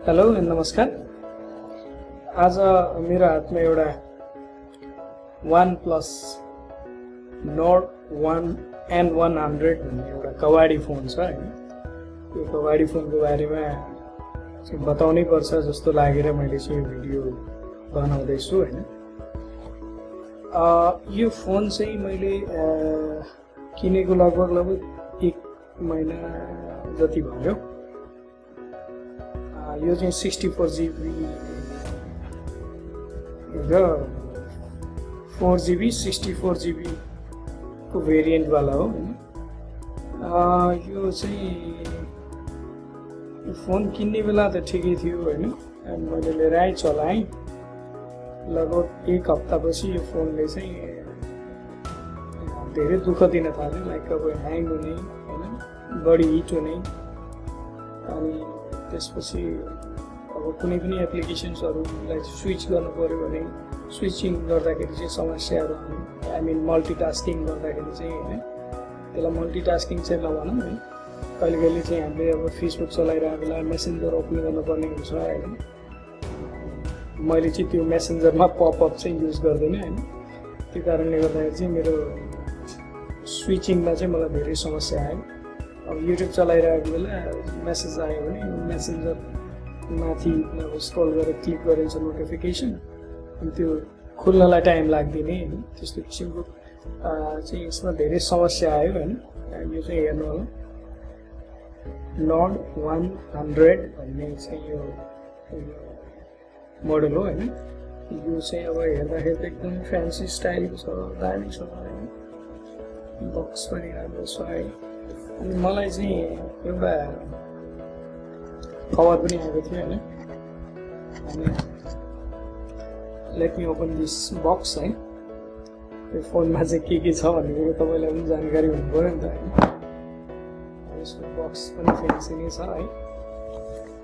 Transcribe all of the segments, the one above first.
Hello नमस्कार। आज मेरो हातमा एउटा OnePlus Nord N100 भन्ने एउटा कवाडी फोन छ हैन। यो कवाडी फोनको बारेमा चाहिँ बताउनै पर्छ जस्तो लागेर मैले चाहिँ भिडियो बनाउँदै छु हैन। यो फोन चाहिँ मैले किनेको लगभग 1 महिना जति भयो। यो चाहिँ 64GB र 4GB 64GB को भेरिएन्ट वाला हो हैन। यो चाहिँ फोन किन्ने बेला त ठिकै थियो हैन। मैले लिएर आएँ, चलाएँ। लगभग 1 हप्तापछि यो फोनले चाहिँ धेरै दुःख दिन थाल्यो। लाइक अब ह्याङ हुने हैन, बढी हिट हुने, अनि त्यसपछि अब कुनै पनि एप्लिकेसन्सहरूलाई स्विच गर्नु पर्यो भने स्विचिङ गर्दाखेरि चाहिँ समस्याहरू आउने। आई मिन मल्टिटास्किङ गर्दाखेरि चाहिँ हैन, त्यसलाई मल्टिटास्किङ चाहिँ नभनौँ है। कहिले कहिले चाहिँ हामीले अब फेसबुक चलाइरहेको बेला मेसेन्जर ओपन गर्नुपर्ने हुन्छ हैन। मैले चाहिँ त्यो मेसेन्जरमा पपअप चाहिँ युज गर्दिनँ हैन। त्यो कारणले गर्दाखेरि चाहिँ मेरो स्विचिङमा चाहिँ मलाई धेरै समस्या आयो। अब युट्युब चलाइरहेको बेला मेसेज आयो भने मेसेन्जर माथि अब स्क्रल गरेर क्लिक गरिन्छ नोटिफिकेसन, अनि त्यो खुल्नलाई टाइम लाग्दिने हैन। त्यस्तो किसिमको चाहिँ यसमा धेरै समस्या आयो हैन। यो चाहिँ हेर्नु होला, Nord 100 भन्ने चाहिँ यो मोडल हो हैन। यो चाहिँ अब हेर्दाखेरि एकदम फ्यान्सी स्टाइलको छ, दामी छ हैन। बक्स पनि राम्रो छ है। अनि मलाई चाहिँ एउटा कभर पनि आएको थियो हैन। अनि let me open this box है। यो फोनमा चाहिँ के छ भन्ने कुरो तपाईँलाई पनि जानकारी हुनु पर्यो नि त हैन। यसको बक्स पनि फेन्सी नै छ है।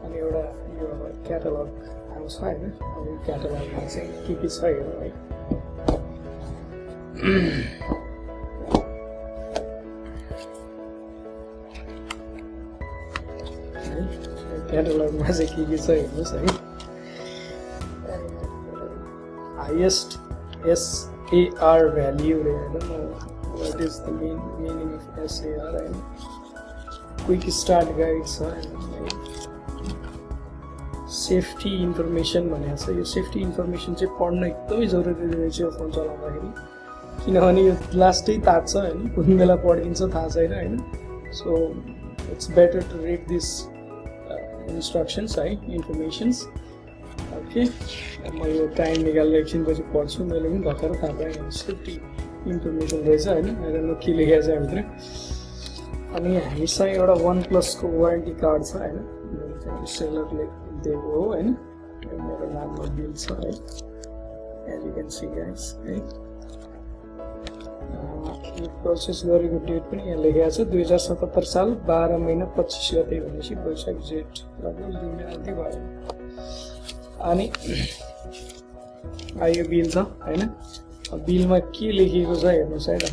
अनि एउटा यो क्याटलग आउँछ हैन। यो क्याटलगमा चाहिँ के छ हेरौँ है। क्याटलगमा चाहिँ के छ हेर्नुहोस् है। हाइएस्ट SAR भ्याल्यू हेर्नु, what is the meaning of SAR हैन। क्विक स्टार्ट गाइड छ, सेफ्टी इन्फर्मेसन भनेको छ। यो सेफ्टी इन्फर्मेसन चाहिँ पढ्न एकदमै जरुरी रहेछ यो फोन चलाउँदाखेरि, किनभने यो लास्टै तात्छ हैन। कुन बेला पड्किन्छ थाहा छैन हैन। So it's better to read this instructions है, इन्फर्मेसन्स। ओके, म यो टाइम निकालेर एकछिनपछि पढ्छु। मैले पनि भर्खर थाहा पाएँ सेफ्टी इन्फर्मेसन रहेछ हैन। हेर न के लेखेको छ भित्र। अनि हामीसँग एउटा OnePlus को वारेन्टी कार्ड छ हैन। जुन चाहिँ सेलरले दिएको हो हैन। मेरो नाममा बिल छ है, as you can see guys है। यो प्रोसेस गरेको डेट पनि यहाँ लेखेको छ 2077 साल 12 महिना 25 गते भनेपछि वैशाख जेठ लगभग 2 महिना जति भयो। अनि यो बिल छ हैन। बिलमा के लेखिएको छ हेर्नुहोस् है त।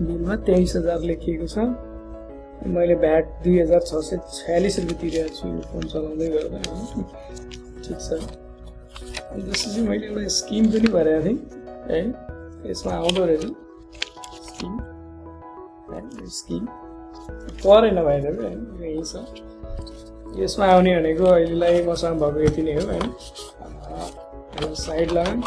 बिलमा 23,000 लेखिएको छ। मैले भ्याट 2646 रुपियाँ तिरेको छु यो फोन चलाउँदै गर्दा हैन। ठिक छ। अनि त्यसपछि मैले एउटा स्किम पनि भरेको थिएँ है। यसमा आउँदो रहेछ स्किम है। स्किम परेन भाइहरू हैन, यही छ। यसमा आउने भनेको अहिलेलाई मसँग भएको यति नै हो हैन। साइड लगाउँ,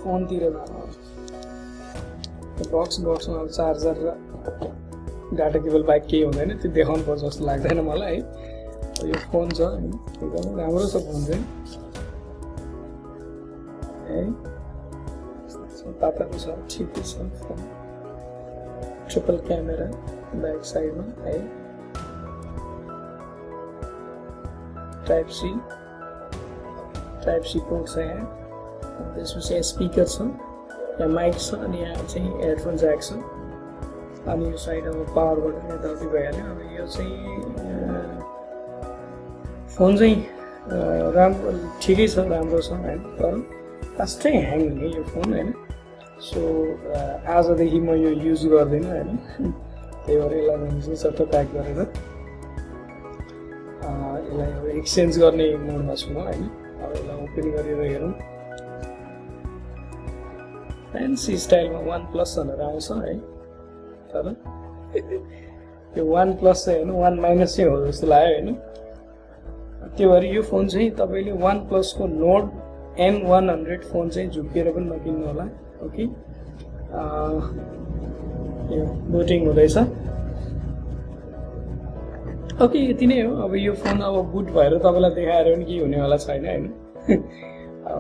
फोनतिर बक्समा चार्जर र डाटा केबल बाइक केही हुँदैन। त्यो देखाउनु पर्छ जस्तो लाग्दैन मलाई है। यो फोन छ हैन, एकदमै राम्रो छ फोन चाहिँ है। तातो छ, ठिकै छ फोन। ट्रिपल क्यामेरा ब्याक साइडमा है। टाइप सी पोर्ट छ यहाँ। त्यसपछि स्पिकर छ, यहाँ माइक छ, अनि यहाँ चाहिँ हेडफोन ज्याक छ। अनि यो साइड अब पावर बटन यताउति भइहाल्यो। अब यो चाहिँ फोन चाहिँ राम्रो ठिकै छ, राम्रो छ हैन। तर फास्टै ह्याङ हुने यो फोन हैन। सो आजदेखि म यो युज गर्दिनँ हैन त्यही भएर यसलाई मैले चाहिँ सट्ट प्याक गरेर यसलाई अब एक्सचेन्ज गर्ने मोडमा छु म हैन अब यसलाई ओपन गरेर हेरौँ फ्यान्सी स्टाइलमा OnePlus भनेर आउँछ है तर यो OnePlus चाहिँ हैन 1 माइनस चाहिँ हो जस्तो लाग्यो हैन त्यो भएर यो फोन चाहिँ तपाईले OnePlus को नोड N100 फोन चाहिँ झुकेर पनि नकिन्नु होला ओके यो बुटिङ हुँदैछ ओके यति नै हो अब यो फोन अब बुट भएर तपाईलाई देखाएर पनि के हुने होला छैन हैन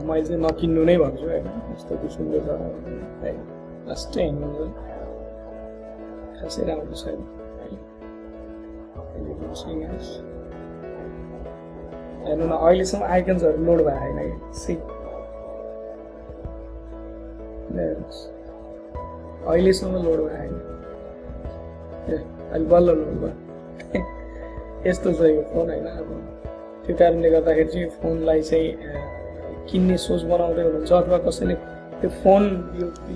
मैले चाहिँ नकिन्नु नै भन्छु हैन यस्तो किसिमले छ है लास्टै हेर्नु खासै राम्रो छैन हेर्नु न अहिलेसम्म आइकन्सहरू लोड भएको छैन कि अहिलेसम्म लोड भएको छैन अहिले बल्ल लोड भयो यस्तो छ यो फोन होइन अब त्यो कारणले गर्दाखेरि चाहिँ यो फोनलाई चाहिँ किन्ने सोच बनाउँदै हुनुहुन्छ अथवा कसैले त्यो फोन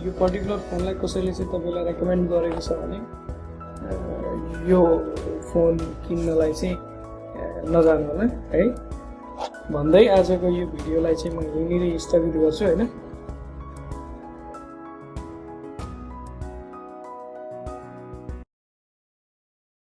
यो पर्टिकुलर फोनलाई कसैले चाहिँ तपाईँलाई रेकमेन्ड गरेको छ भने यो फोन किन्नलाई चाहिँ नजानु होला है भन्दै आजको यो भिडियोलाई चाहिँ म यहीँनिर स्थगित गर्छु हैन